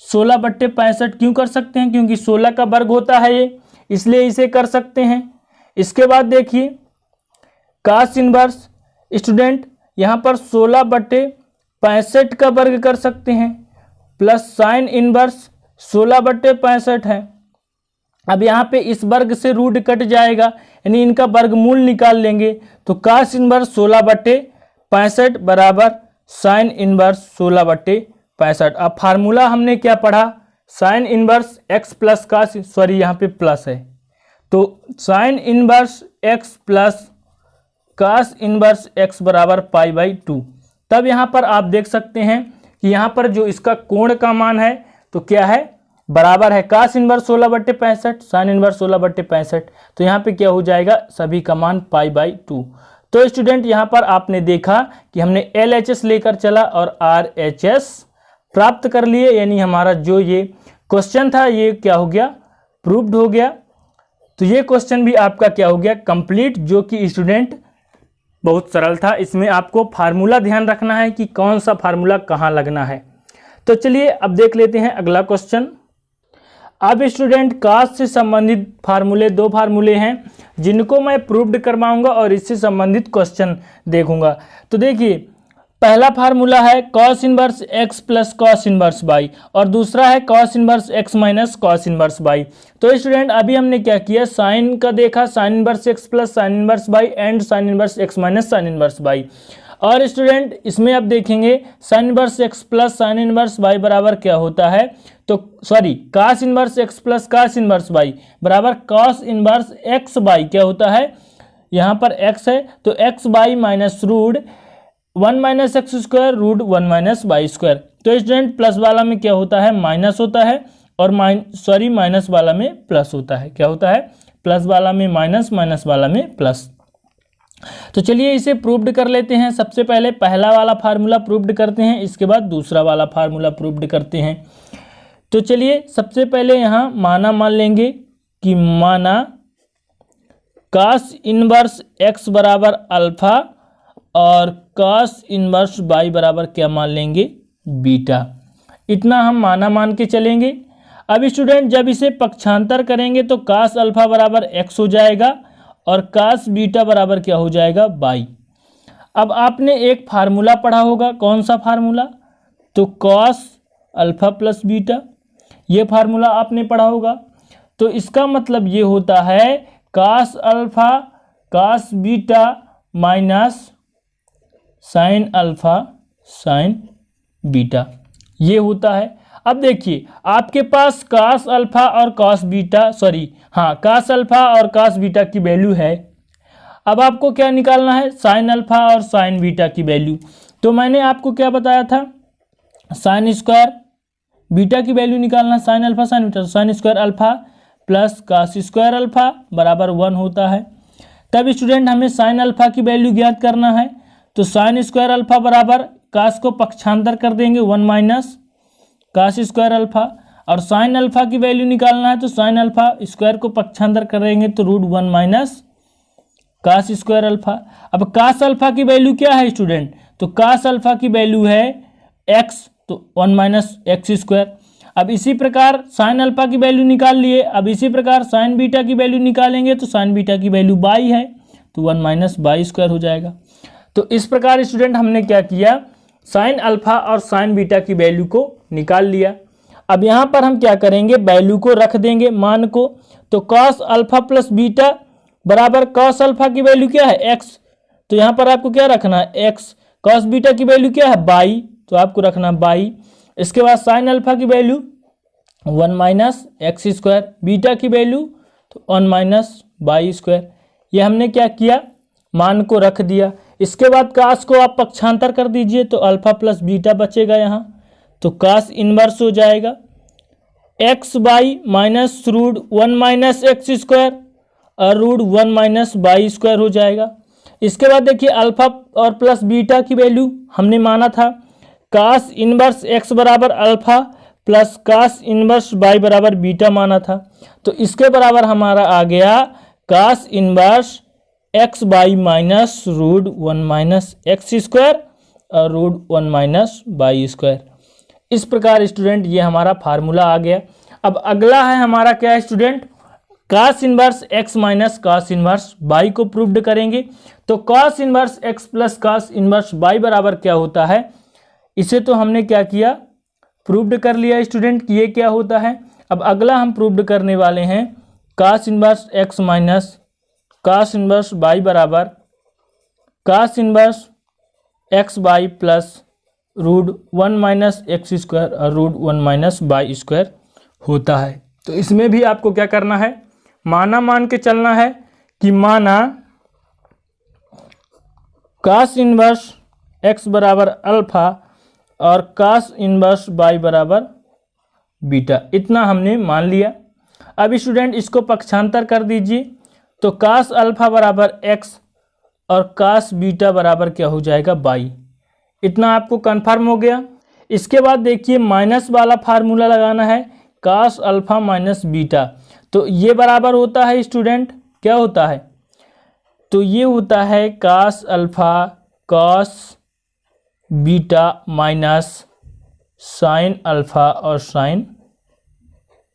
Speaker 1: 16/65 क्यों कर सकते हैं, क्योंकि 16 का वर्ग होता है ये, इसलिए इसे कर सकते हैं। इसके बाद देखिए कास इनवर्स स्टूडेंट, यहाँ पर 16/65 का वर्ग कर सकते हैं, प्लस साइन इनवर्स 16/65 है। अब यहाँ पे इस वर्ग से रूट कट जाएगा, यानी इनका वर्गमूल निकाल लेंगे, तो कास इनवर्स 16/65 बराबर साइन इनवर्स 16/65। अब फार्मूला हमने क्या पढ़ा, sine inverse x plus cos, sorry यहाँ पे प्लस है, तो sine inverse x plus cos inverse x बराबर π/2। तब यहाँ पर आप देख सकते हैं कि यहाँ पर जो इसका कोण का मान है तो क्या है, बराबर है कास इनवर्स 16/65 साइन इनवर्स 16/65, तो यहाँ पे क्या हो जाएगा, सभी का मान π/2। तो स्टूडेंट यहाँ पर आपने देखा कि हमने LHS लेकर चला और RHS प्राप्त कर लिए, यानी हमारा जो ये क्वेश्चन था ये क्या हो गया, प्रूव्ड हो गया। तो ये क्वेश्चन भी आपका क्या हो गया, कंप्लीट, जो कि स्टूडेंट बहुत सरल था। इसमें आपको फार्मूला ध्यान रखना है कि कौन सा फार्मूला कहाँ लगना है। तो चलिए अब देख लेते हैं अगला क्वेश्चन। अब स्टूडेंट कास से संबंधित फार्मूले, 2 फार्मूले हैं जिनको मैं प्रूव्ड करवाऊंगा और इससे संबंधित क्वेश्चन देखूंगा। तो देखिए पहला फार्मूला है cos inverse x plus cos inverse y, और दूसरा है cos inverse x minus cos inverse y. तो स्टूडेंट अभी हमने क्या किया, साइन का देखा, sine inverse x plus sine inverse y and sine inverse x minus sine inverse y. और स्टूडेंट इसमें अब देखेंगे sine inverse x plus sine inverse y बराबर क्या होता है, तो sorry cos inverse x plus cos inverse y बराबर कॉस इनवर्स एक्स बाई क्या होता है, यहाँ पर एक्स है तो x y minus root 1 minus x square root 1 minus y square. तो स्टूडेंट प्लस वाला में क्या होता है, माइनस होता है, और माइनस वाला में प्लस होता है, क्या होता है, प्लस वाला में माइनस, माइनस वाला में प्लस। तो चलिए इसे प्रूव्ड कर लेते हैं। सबसे पहले पहला वाला फार्मूला प्रूव्ड करते हैं, इसके बाद दूसरा वाला फार्मूला प्रूव्ड करते हैं। तो चलिए सबसे पहले यहाँ माना मान लेंगे कि माना कास इनवर्स एक्स बराबर अल्फा और कास इनवर्स बाई बराबर क्या मान लेंगे, बीटा। इतना हम माना मान के चलेंगे। अब स्टूडेंट जब इसे पक्षांतर करेंगे तो कास अल्फा बराबर एक्स हो जाएगा और कास बीटा बराबर क्या हो जाएगा, बाई। अब आपने एक फार्मूला पढ़ा होगा, कौन सा फार्मूला, तो कॉस अल्फा प्लस बीटा, ये फार्मूला आपने पढ़ा होगा। तो इसका मतलब ये होता है cos alpha cos beta minus sine alpha sine beta, ये होता है। अब देखिए आपके पास कास अल्फा और कास बीटा, सॉरी हाँ कास अल्फा और कास बीटा की वैल्यू है। अब आपको क्या निकालना है, साइन अल्फा और साइन बीटा की वैल्यू। तो मैंने आपको क्या बताया था, साइन स्क्वायर बीटा की वैल्यू निकालना, sine alpha sine beta, sine square alpha plus cos square alpha बराबर 1 होता है। तब स्टूडेंट हमें साइन अल्फा की वैल्यू ज्ञात करना है, तो साइन स्क्वायर अल्फा बराबर कास को पक्षांतर कर देंगे 1 माइनस कास स्क्वायर अल्फा, और साइन अल्फा की वैल्यू निकालना है तो साइन अल्फा स्क्वायर को पक्षांतर करेंगे तो root 1 minus cos square alpha. अब कास अल्फा की वैल्यू क्या है स्टूडेंट, तो कास अल्फा की वैल्यू है एक्स, तो 1 माइनस एक्स स्क्वायर। अब इसी प्रकार साइन अल्फा की वैल्यू निकाल लिए, अब इसी प्रकार साइन बीटा की वैल्यू निकालेंगे तो साइन बीटा की वैल्यू बाई है तो 1 माइनस बाई स्क्वायर हो जाएगा। तो इस प्रकार स्टूडेंट हमने क्या किया, साइन अल्फा और साइन बीटा की वैल्यू को निकाल लिया। अब यहाँ पर हम क्या करेंगे, वैल्यू को रख देंगे मान को। तो कॉस अल्फा प्लस बीटा बराबर कॉस अल्फा की वैल्यू क्या है, एक्स। तो यहाँ पर आपको क्या रखना है, एक्स। कॉस बीटा की वैल्यू क्या है, बाई, तो आपको रखना बाई। इसके बाद साइन अल्फा की value 1 minus x square, beta की वैल्यू तो 1 माइनस बाई स्क्वायर। ये हमने क्या किया, मान को रख दिया। इसके बाद कास को आप पक्षांतर कर दीजिए तो अल्फा प्लस बीटा बचेगा यहाँ, तो कास इनवर्स हो जाएगा x y minus root 1 minus x square और रूट 1 माइनस बाई स्क्वायर हो जाएगा। इसके बाद देखिए अल्फा और प्लस बीटा की वैल्यू हमने माना था कास इनवर्स एक्स बराबर alpha plus cos inverse y बराबर बीटा माना था। तो इसके बराबर हमारा आ गया cos inverse x y minus root 1 minus x square और रूट 1 माइनस बाई स्क्वायर। इस प्रकार स्टूडेंट ये हमारा फार्मूला आ गया। अब अगला है हमारा क्या है student, cos inverse x minus cos inverse y को प्रूव्ड करेंगे। तो cos inverse x plus cos inverse y बराबर क्या होता है, इसे तो हमने क्या किया, प्रूव्ड कर लिया स्टूडेंट कि ये क्या होता है। अब अगला हम प्रूव्ड करने वाले हैं cos inverse x minus cos inverse y बराबर cos inverse x y plus root 1 minus x square और रूट 1 माइनस बाई स्क्वायर होता है। तो इसमें भी आपको क्या करना है, माना मान के चलना है कि माना कास इनवर्स एक्स बराबर अल्फा और कास इनवर्स बाई बराबर बीटा, इतना हमने मान लिया। अब स्टूडेंट इसको पक्षांतर कर दीजिए तो कास अल्फा बराबर एक्स और कास बीटा बराबर क्या हो जाएगा, बाई। इतना आपको कंफर्म हो गया। इसके बाद देखिए माइनस वाला फार्मूला लगाना है, कास अल्फा माइनस बीटा। तो ये बराबर होता है स्टूडेंट, क्या होता है, तो ये होता है cos alpha cos beta minus sine alpha और साइन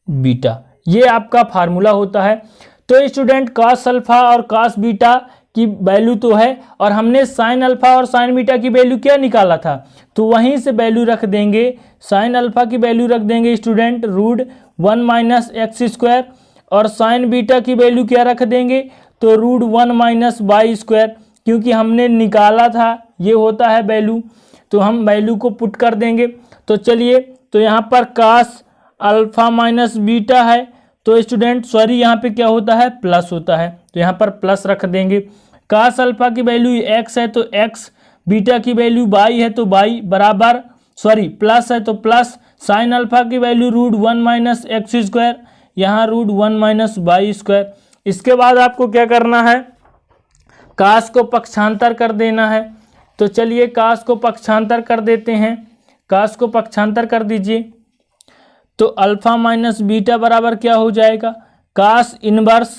Speaker 1: बीटा, ये आपका फार्मूला होता है। तो स्टूडेंट कास अल्फा और कास बीटा की वैल्यू तो है और हमने साइन अल्फा और साइन बीटा की वैल्यू क्या निकाला था, तो वहीं से वैल्यू रख देंगे। साइन अल्फा की वैल्यू रख देंगे student root 1 minus x square और साइन बीटा की वैल्यू क्या रख देंगे, तो रूट 1 माइनस बाई स्क्वायर, क्योंकि हमने निकाला था ये होता है वैल्यू, तो हम वैल्यू को पुट कर देंगे। तो चलिए, तो यहाँ पर कास अल्फा माइनस बीटा है तो स्टूडेंट सॉरी यहाँ पे क्या होता है, प्लस होता है, तो यहाँ पर प्लस रख देंगे। कास अल्फा की वैल्यू एक्स है तो एक्स, बीटा की वैल्यू बाई है तो बाई बराबर सॉरी प्लस है तो प्लस, साइन अल्फा की value root 1 minus x square, यहाँ रूट 1 माइनस बाई स्क्वायर। इसके बाद आपको क्या करना है, कास को पक्षांतर कर देना है। तो चलिए कास को पक्षांतर कर देते हैं, कास को पक्षांतर कर दीजिए तो अल्फा माइनस बीटा बराबर क्या हो जाएगा, cos inverse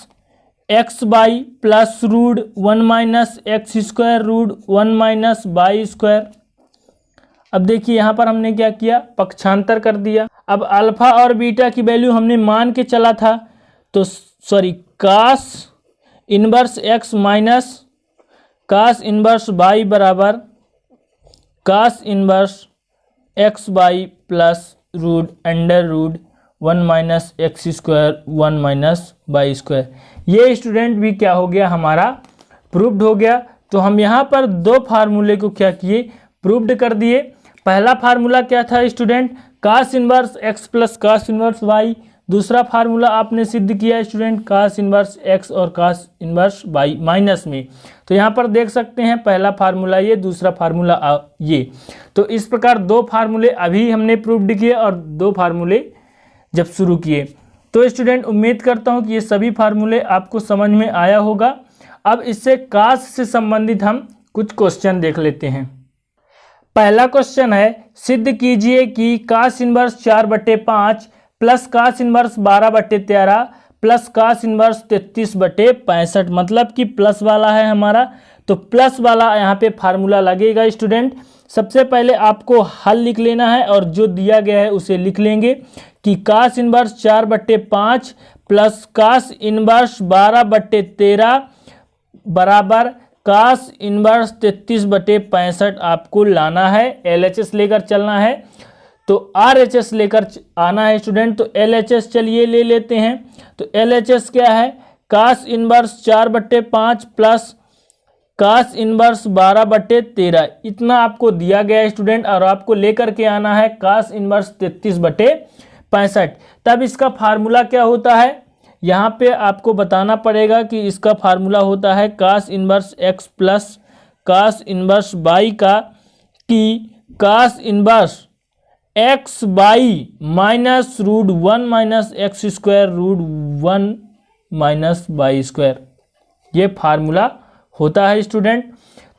Speaker 1: x y plus root 1 minus x square root 1 minus y square. अब देखिए यहाँ पर हमने क्या किया, पक्षांतर कर दिया। अब अल्फा और बीटा की वैल्यू हमने मान के चला था, तो sorry cos inverse x minus cos inverse y बराबर cos inverse x y plus root under root 1 minus x square 1 minus y square. ये स्टूडेंट भी क्या हो गया, हमारा प्रूव्ड हो गया। तो हम यहाँ पर दो फार्मूले को क्या किए, प्रूव्ड कर दिए। पहला फार्मूला क्या था student, cos inverse x plus cos inverse y. दूसरा फार्मूला आपने सिद्ध किया स्टूडेंट कास इनवर्स एक्स और कास इनवर्स वाई माइनस में। तो यहाँ पर देख सकते हैं पहला फार्मूला ये, दूसरा फार्मूला ये। तो इस प्रकार दो फार्मूले अभी हमने प्रूव्ड किए और दो फार्मूले जब शुरू किए। तो स्टूडेंट उम्मीद करता हूँ कि ये सभी फार्मूले आपको समझ में आया होगा। अब इससे कास से संबंधित हम कुछ क्वेश्चन देख लेते हैं। पहला क्वेश्चन है, सिद्ध कीजिए कि cos inverse 4/5 plus cos inverse 12/13 plus cos inverse 33/65, मतलब कि प्लस वाला है हमारा, तो प्लस वाला यहाँ पे फार्मूला लगेगा स्टूडेंट। सबसे पहले आपको हल लिख लेना है और जो दिया गया है उसे लिख लेंगे कि cos inverse 4/5 plus cos inverse 12/13 बराबर कास इनवर्स 33/65 आपको लाना है, LHS लेकर चलना है। तो RHS लेकर आना है स्टूडेंट। तो LHS चलिए ले लेते हैं। तो LHS क्या है, cos inverse 4/5 plus cos inverse 12/13, इतना आपको दिया गया है स्टूडेंट, और आपको लेकर के आना है कास इनवर्स 33/65। तब इसका फार्मूला क्या होता है, यहाँ पे आपको बताना पड़ेगा कि इसका फार्मूला होता है cos inverse x plus cos inverse y का, कि cos inverse x y minus √1 minus x square √1 minus y square, ये फार्मूला होता है स्टूडेंट।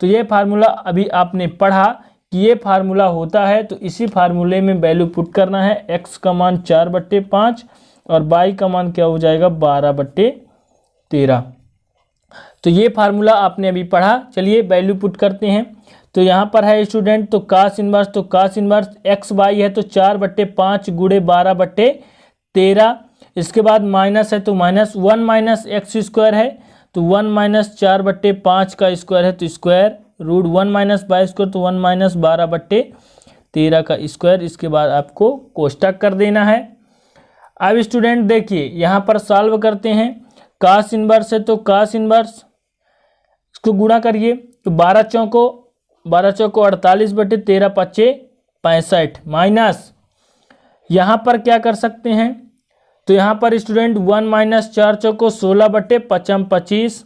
Speaker 1: तो ये फार्मूला अभी आपने पढ़ा कि ये फार्मूला होता है। तो इसी फार्मूले में वैल्यू पुट करना है, x का मान 4/5 और y का मान क्या हो जाएगा 12/13। तो ये फार्मूला आपने अभी पढ़ा। चलिए वैल्यू पुट करते हैं। तो यहाँ पर है स्टूडेंट, तो कास इनवर्स, तो कास इनवर्स एक्स वाई है तो 4/5 गुणे 12/13, इसके बाद माइनस है तो माइनस 1 माइनस एक्स स्क्वायर है तो 1 माइनस 4/5 का स्क्वायर है तो स्क्वायर √1 माइनस वाई स्क्वायर तो 1 माइनस 12/13 का स्क्वायर। इसके बाद आपको कोष्टक कर देना है। अब स्टूडेंट देखिए यहाँ पर सॉल्व करते हैं। कास इनवर्स है तो कास इनवर्स, इसको गुणा करिए तो 12 चौको 48/13 65 माइनस यहाँ पर क्या कर सकते हैं, तो यहाँ पर स्टूडेंट 1 माइनस 4 चौको 16/25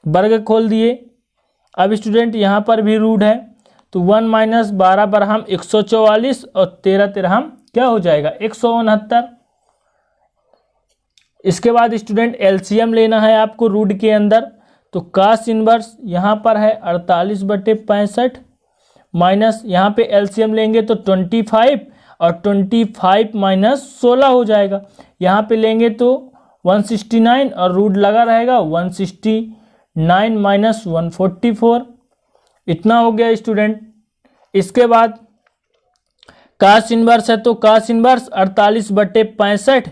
Speaker 1: वर्ग खोल दिए। अब स्टूडेंट यहाँ पर भी रूट है तो 1 माइनस 12 बरहम 144 और 13 तिरहम क्या हो जाएगा 169। इसके बाद स्टूडेंट एलसीएम लेना है आपको रूट के अंदर। तो कास इनवर्स यहाँ पर है 48/65 माइनस यहाँ पे एलसीएम लेंगे तो 25 और 25 माइनस 16 हो जाएगा। यहाँ पे लेंगे तो 169 और रूट लगा रहेगा 169 माइनस 144, इतना हो गया स्टूडेंट। इसके बाद कास इनवर्स है तो कास इनवर्स 48/65।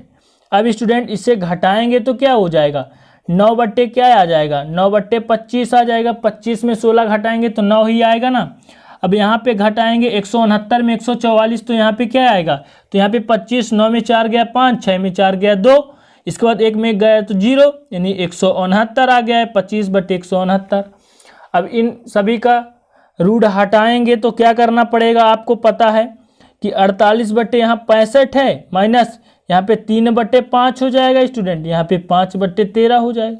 Speaker 1: अब स्टूडेंट इसे घटाएंगे तो क्या हो जाएगा 9 क्या आ जाएगा 9/25 आ जाएगा। 25 में 16 घटाएंगे तो 9 ही आएगा ना। अब यहाँ पे घटाएंगे 169 में 144 तो यहाँ पे क्या आएगा, तो यहाँ पे 25, 9 में 4 गया 5, 6 में 4 गया 2, इसके बाद 1 में गया तो 0, यानी 169 आ गया है 25/169। अब इन सभी का रूट हटाएंगे तो क्या करना पड़ेगा, आपको पता है कि 48/65 है माइनस यहाँ पे 3/5 हो जाएगा स्टूडेंट, यहाँ पे 5/13 हो जाएगा।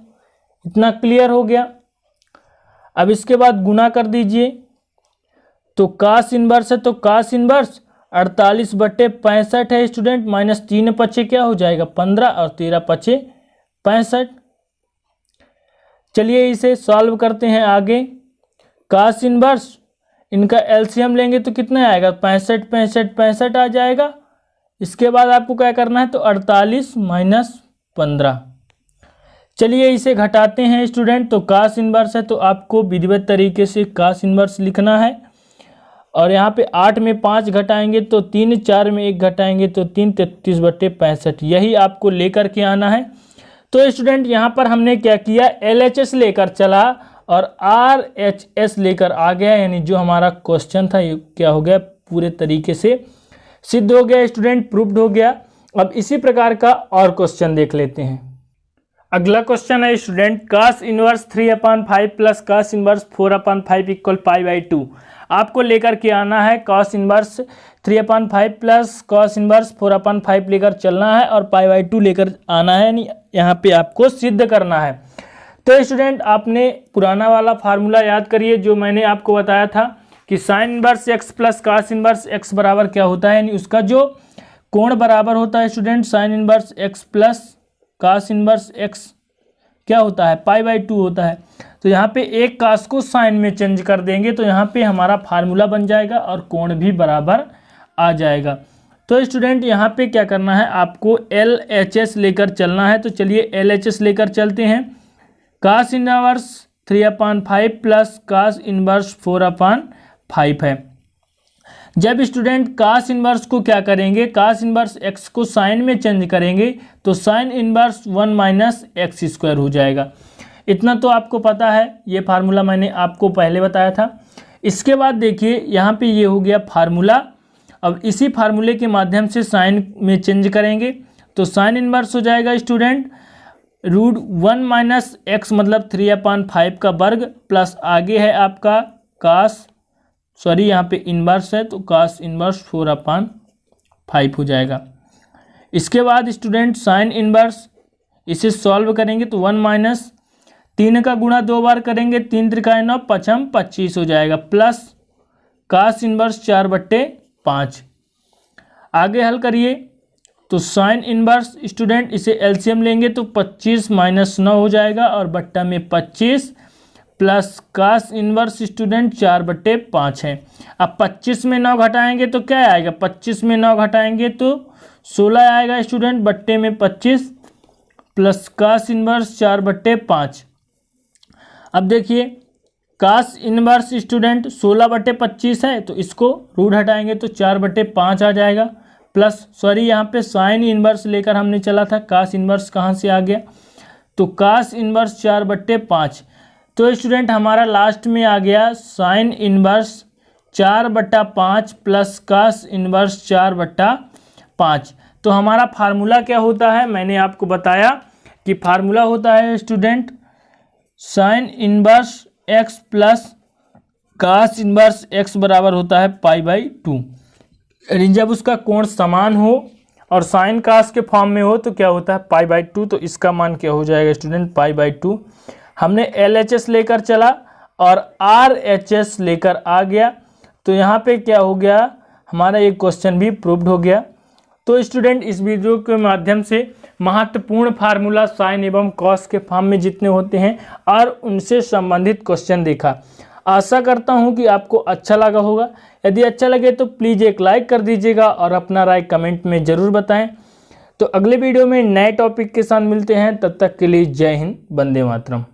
Speaker 1: इतना क्लियर हो गया। अब इसके बाद गुना कर दीजिए। तो कास इनवर्स है तो कास इनवर्स 48/65 है स्टूडेंट, माइनस 3 पचे क्या हो जाएगा 15 और 13 पचे 65। चलिए इसे सॉल्व करते हैं आगे। कास इनवर्स इनका एलसीएम लेंगे तो कितना आएगा 65 65 65 आ जाएगा। इसके बाद आपको क्या करना है, तो 48 माइनस 15। चलिए इसे घटाते हैं स्टूडेंट। तो कास इनवर्स है तो आपको विधिवत तरीके से कास इनवर्स लिखना है, और यहाँ पे 8 में 5 घटाएंगे तो 3, 4 में 1 घटाएंगे तो 3, 33/65, यही आपको लेकर के आना है। तो स्टूडेंट यहाँ पर हमने क्या किया, LHS लेकर चला और RHS लेकर आ गया, यानी जो हमारा क्वेश्चन था ये क्या हो गया पूरे तरीके से सिद्ध हो गया स्टूडेंट, प्रूव्ड हो गया। अब इसी प्रकार का और क्वेश्चन देख लेते हैं। अगला क्वेश्चन है student, cos inverse 3/5 plus cos inverse 4/5 equal π/2। आपको लेकर के आना है cos inverse 3/5 plus cos inverse 4/5 लेकर चलना है और π/2 लेकर आना है, यानी यहाँ पे आपको सिद्ध करना है। तो स्टूडेंट आपने पुराना वाला फार्मूला याद करिए जो मैंने आपको बताया था कि sine inverse x plus cos inverse x बराबर क्या होता है, यानी उसका जो कोण बराबर होता है student sine inverse x plus cos inverse x क्या होता है π/2 होता है। तो यहाँ पे एक कास को साइन में चेंज कर देंगे तो यहाँ पे हमारा फार्मूला बन जाएगा और कोण भी बराबर आ जाएगा। तो स्टूडेंट यहाँ पे क्या करना है, आपको LHS लेकर चलना है। तो चलिए LHS लेकर चलते हैं। Cos inverse 3/5 plus cos inverse 4/5 है। जब स्टूडेंट कास इनवर्स को क्या करेंगे, कास इनवर्स x को साइन में चेंज करेंगे तो sine inverse 1 minus x square हो जाएगा। इतना तो आपको पता है, ये फार्मूला मैंने आपको पहले बताया था। इसके बाद देखिए यहाँ पे ये हो गया फार्मूला। अब इसी फार्मूले के माध्यम से साइन में चेंज करेंगे, तो साइन इनवर्स हो जाएगा स्टूडेंट √1 माइनस एक्स मतलब 3/5 का वर्ग, प्लस आगे है आपका कास, सॉरी यहाँ पे इनवर्स है तो कास इनवर्स 4/5 हो जाएगा। इसके बाद स्टूडेंट साइन इनवर्स, इसे सॉल्व करेंगे तो 1 माइनस 3 का गुणा 2 बार करेंगे, 3 त्रिकाय 9 5 25 हो जाएगा, प्लस कास इनवर्स 4/5। आगे हल करिए तो साइन इनवर्स स्टूडेंट, इसे एलसीएम लेंगे तो 25 माइनस 9 हो जाएगा और बट्टा में 25, प्लस कास इनवर्स स्टूडेंट 4/5 है। अब 25 में 9 घटाएंगे तो क्या आएगा, 25 में 9 घटाएंगे तो 16 आएगा स्टूडेंट, बट्टे में 25 प्लस कास इनवर्स 4/5। अब देखिए कास इनवर्स स्टूडेंट 16/25 है, तो इसको रूट हटाएंगे तो 4/5 आ जाएगा, प्लस सॉरी यहाँ पे साइन इनवर्स लेकर हमने चला था, कास इनवर्स कहाँ से आ गया, तो कास इनवर्स 4/5। तो स्टूडेंट हमारा लास्ट में आ गया sine inverse 4/5 plus cos inverse 4/5। तो हमारा फार्मूला क्या होता है, मैंने आपको बताया कि फार्मूला होता है student sine inverse x plus cos inverse x बराबर होता है π/2। यानी जब उसका कोण समान हो और साइन कास के फॉर्म में हो तो क्या होता है π/2, तो इसका मान क्या हो जाएगा स्टूडेंट π/2। हमने LHS लेकर चला और RHS लेकर आ गया, तो यहाँ पे क्या हो गया, हमारा एक क्वेश्चन भी प्रूव्ड हो गया। तो स्टूडेंट इस वीडियो के माध्यम से महत्वपूर्ण फार्मूला साइन एवं कॉस के फॉर्म में जितने होते हैं और उनसे संबंधित क्वेश्चन देखा। आशा करता हूं कि आपको अच्छा लगा होगा। यदि अच्छा लगे तो प्लीज़ एक लाइक कर दीजिएगा और अपना राय कमेंट में ज़रूर बताएं। तो अगले वीडियो में नए टॉपिक के साथ मिलते हैं, तब तक के लिए जय हिंद, वंदे मातरम।